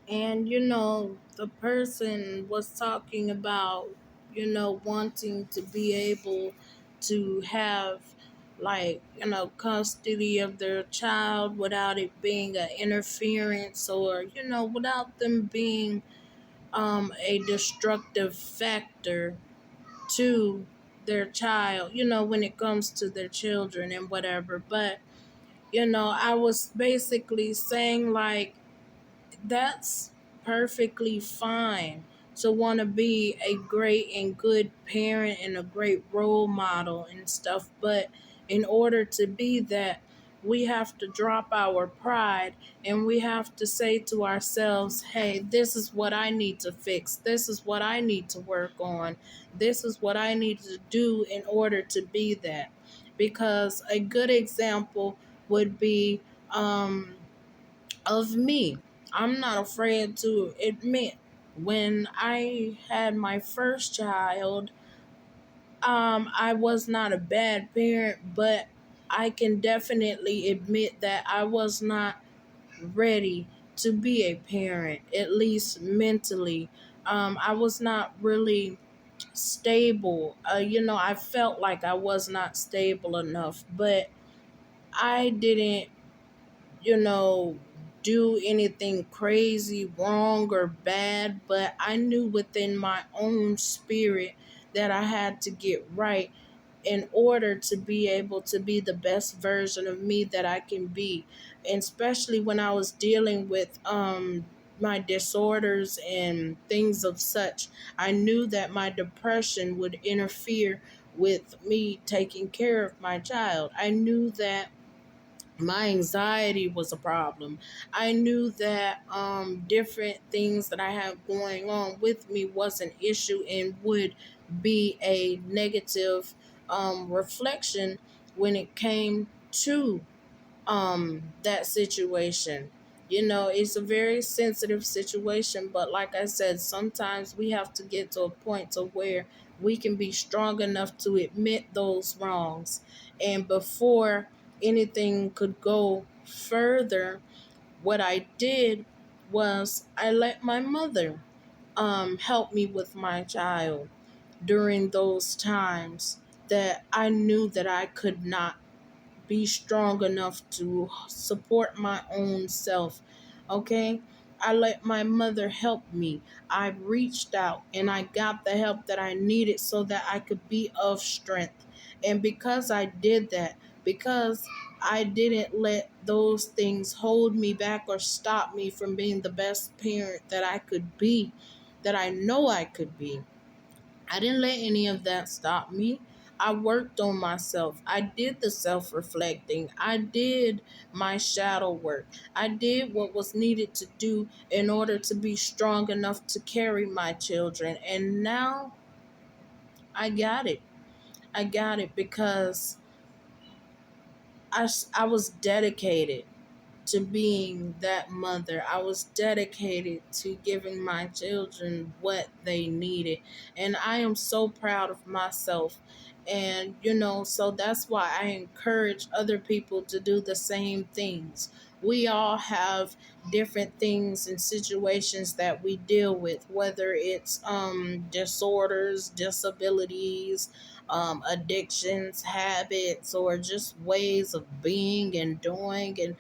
And, the person was talking about, wanting to be able to have, like, custody of their child without it being an interference, or, without them being a destructive factor to their child, when it comes to their children and whatever. But, I was basically saying, like, that's perfectly fine to want to be a great and good parent and a great role model and stuff. But in order to be that, we have to drop our pride and we have to say to ourselves, hey, this is what I need to fix. This is what I need to work on. This is what I need to do in order to be that. Because a good example would be, of me. I'm not afraid to admit, when I had my first child, I was not a bad parent, but I can definitely admit that I was not ready to be a parent, at least mentally. I was not really stable. I felt like I was not stable enough, but I didn't you know, do anything crazy, wrong, or bad, but I knew within my own spirit that I had to get right in order to be able to be the best version of me that I can be. And especially when I was dealing with my disorders and things of such, I knew that my depression would interfere with me taking care of my child. I knew that my anxiety was a problem. I knew that different things that I have going on with me was an issue and would be a negative reflection when it came to that situation. It's a very sensitive situation, but like I said, sometimes we have to get to a point to where we can be strong enough to admit those wrongs. And before anything could go further, what I did was I let my mother help me with my child during those times that I knew that I could not be strong enough to support my own self. Okay? I let my mother help me. I reached out and I got the help that I needed so that I could be of strength. And because I did that, because I didn't let those things hold me back or stop me from being the best parent that I could be, that I know I could be, I didn't let any of that stop me. I worked on myself. I did the self reflecting. I did my shadow work. I did what was needed to do in order to be strong enough to carry my children. And now I got it. I got it because I was dedicated to being that mother. I was dedicated to giving my children what they needed. And I am so proud of myself. And, so that's why I encourage other people to do the same things. We all have different things and situations that we deal with, whether it's disorders, disabilities, addictions, habits, or just ways of being and doing. And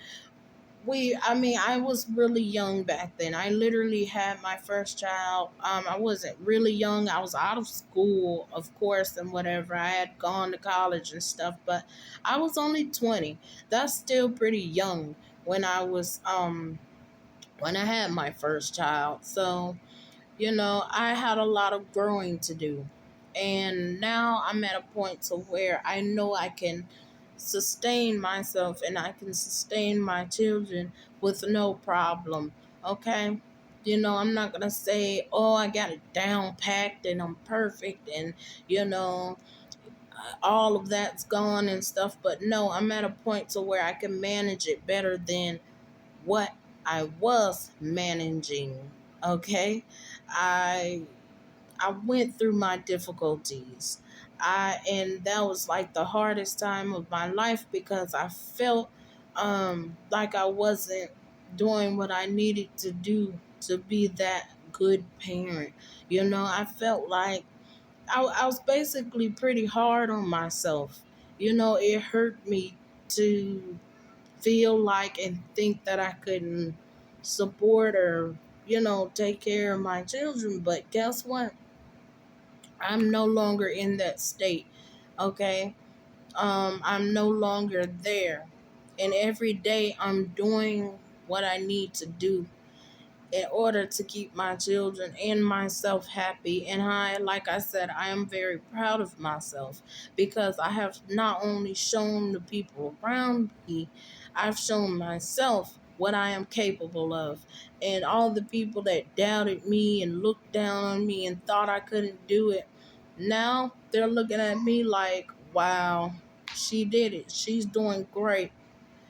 I was really young back then. I literally had my first child. I wasn't really young. I was out of school, of course, and whatever. I had gone to college and stuff, but I was only 20. That's still pretty young when when I had my first child. So, I had a lot of growing to do. And now I'm at a point to where I know I can sustain myself and I can sustain my children with no problem. Okay? I'm not going to say, oh, I got it down packed and I'm perfect and, you know, all of that's gone and stuff. But no, I'm at a point to where I can manage it better than what I was managing. Okay? I I went through my difficulties. And that was like the hardest time of my life because I felt like I wasn't doing what I needed to do to be that good parent. I felt like I was basically pretty hard on myself. It hurt me to feel like and think that I couldn't support or, take care of my children. But guess what? I'm no longer in that state. Okay. I'm no longer there. And every day I'm doing what I need to do in order to keep my children and myself happy. And like I said, I am very proud of myself because I have not only shown the people around me, I've shown myself what I am capable of. And all the people that doubted me and looked down on me and thought I couldn't do it, now they're looking at me like, wow, she did it. She's doing great.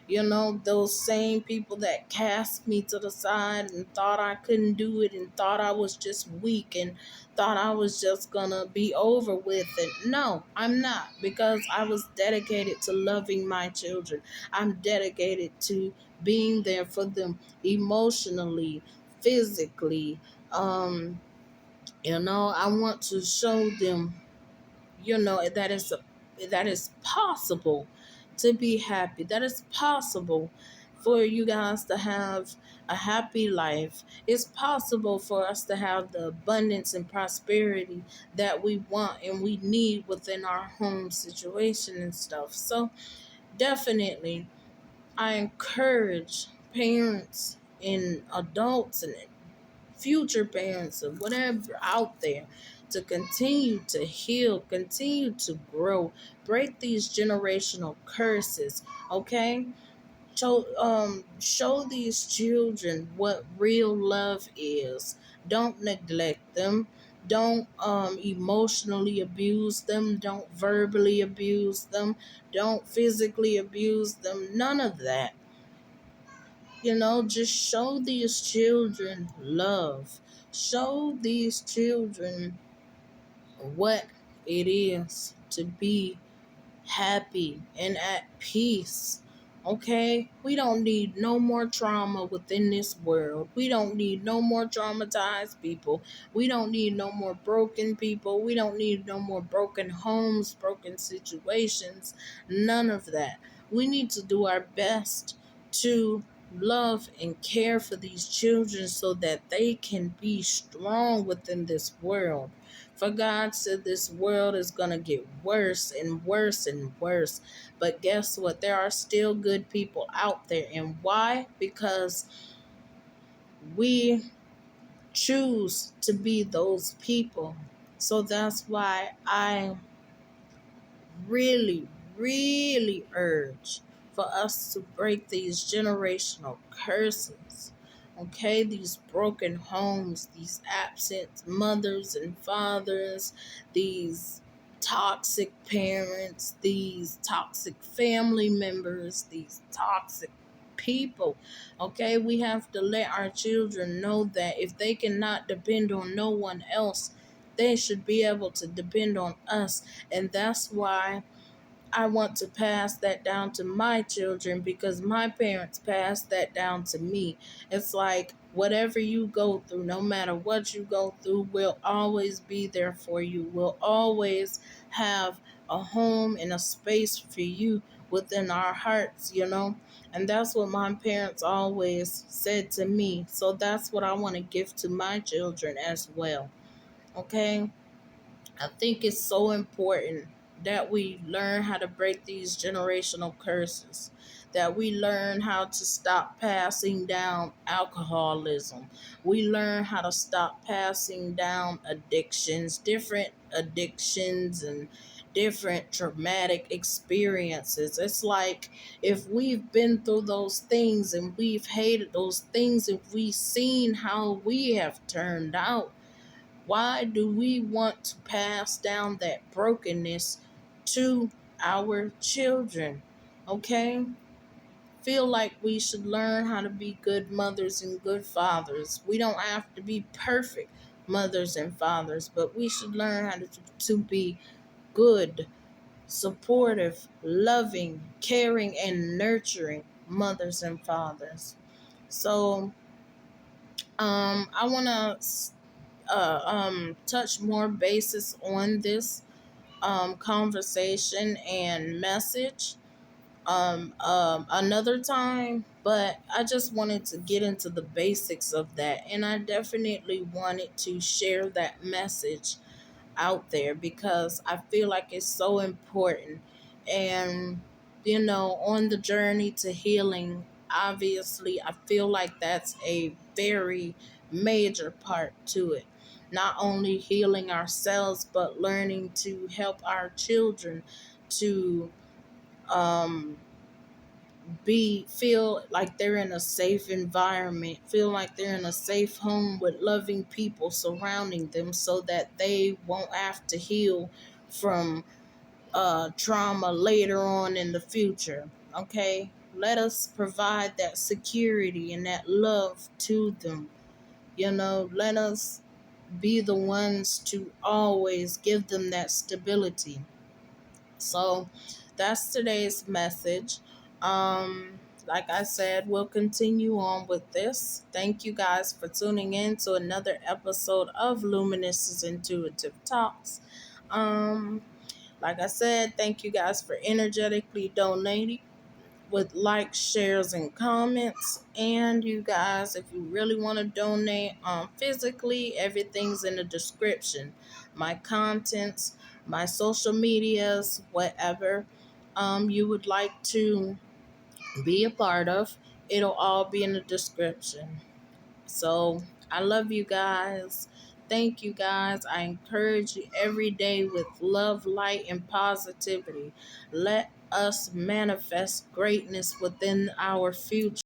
Those same people that cast me to the side and thought I couldn't do it and thought I was just weak and thought I was just gonna be over with it. No, I'm not, because I was dedicated to loving my children. I'm dedicated to being there for them emotionally, physically. I want to show them, that is possible to be happy. That is possible for you guys to have a happy life. It's possible for us to have the abundance and prosperity that we want and we need within our home situation and stuff. So definitely I encourage parents and adults and future parents or whatever out there to continue to heal, continue to grow, break these generational curses, okay? Show these children what real love is. Don't neglect them. Don't emotionally abuse them. Don't verbally abuse them. Don't physically abuse them. None of that. Just show these children love. Show these children what it is to be happy and at peace. Okay? We don't need no more trauma within this world. We don't need no more traumatized people. We don't need no more broken people. We don't need no more broken homes, broken situations. None of that. We need to do our best to love and care for these children so that they can be strong within this world. For God said this world is going to get worse and worse and worse. But guess what? There are still good people out there. And why? Because we choose to be those people. So that's why I really, really urge for us to break these generational curses. Okay, these broken homes, these absent mothers and fathers, these toxic parents, these toxic family members, these toxic people. Okay, we have to let our children know that if they cannot depend on no one else, they should be able to depend on us. And that's why I want to pass that down to my children, because my parents passed that down to me. It's like whatever you go through, no matter what you go through, we'll always be there for you. We'll always have a home and a space for you within our hearts. And that's what my parents always said to me. So that's what I want to give to my children as well. Okay? I think it's so important that we learn how to break these generational curses, that we learn how to stop passing down alcoholism. We learn how to stop passing down addictions, different addictions and different traumatic experiences. It's like if we've been through those things and we've hated those things, if we've seen how we have turned out, why do we want to pass down that brokenness to our children? Okay? Feel like we should learn how to be good mothers and good fathers. We don't have to be perfect mothers and fathers, but we should learn how to be good, supportive, loving, caring, and nurturing mothers and fathers. So I want to touch more bases on this conversation and message another time, but I just wanted to get into the basics of that, and I definitely wanted to share that message out there because I feel like it's so important. And, on the journey to healing, obviously, I feel like that's a very major part to it. Not only healing ourselves, but learning to help our children to um, feel like they're in a safe environment, feel like they're in a safe home with loving people surrounding them so that they won't have to heal from trauma later on in the future. Okay, let us provide that security and that love to them. Let us be the ones to always give them that stability. So that's today's message. Like I said, we'll continue on with this. Thank you guys for tuning in to another episode of Luminous's Intuitive Talks. Um, like I said, thank you guys for energetically donating with likes, shares, and comments. And you guys, if you really want to donate physically, everything's in the description. My contents, my social medias, whatever you would like to be a part of, it'll all be in the description. So I love you guys. Thank you guys. I encourage you every day with love, light, and positivity. Let us manifest greatness within our future.